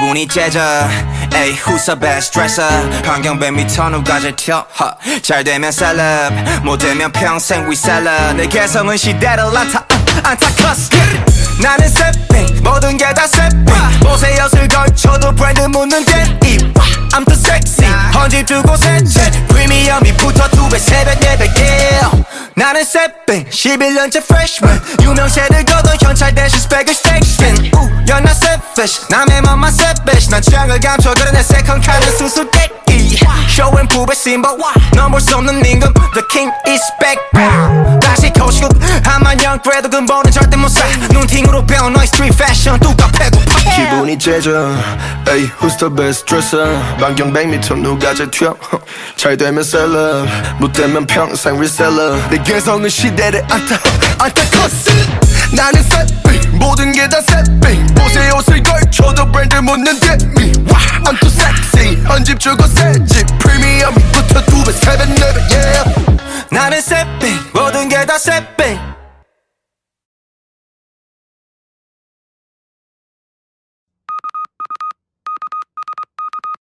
기분이 째져 에이 who's the best dresser 환경뱀 밑터 누가 제일 튀어 잘 되면 셀럽 못 되면 평생 위셀러 내 개성은 시대를 안타커스 나는 새삥 모든 게 다 새삥 옷에 엿을 걸쳐도 브랜드 묻는 데입 I'm too sexy 헌집 주고 세채 프리미엄이 붙어 2배 3배 4배 yeah 나는 새삥 11년째 freshman 유명세를 거둔 현찰 대신 스펙을 스택신 You're not selfish 남의 맘만 selfish 난 취향을 감춰 그래 내 second 카드 수수께끼 show and prove it symbol 넌 볼 수 없는 임금 The king is back 다시 코시고 한만년 그래도 근본은 절대 못사 눈팅으로 배운 너의 street fashion 뚜까 패고 기분이 째져 에이 who's the best dresser 반경 100m 누가 제일 튀어 잘 되면 셀럽 못 되면 평생 리셀러 내 개성은 시대를 안타커스 나는 새삥 모든 게 다 새삥 옷에 옷을 걸쳐도 브랜드 묻는 데미 I'm too sexy 헌집 주고 새집 프리미엄 붙어 2배 3배 4배 yeah 나는 새삥 모든 게 다 새삥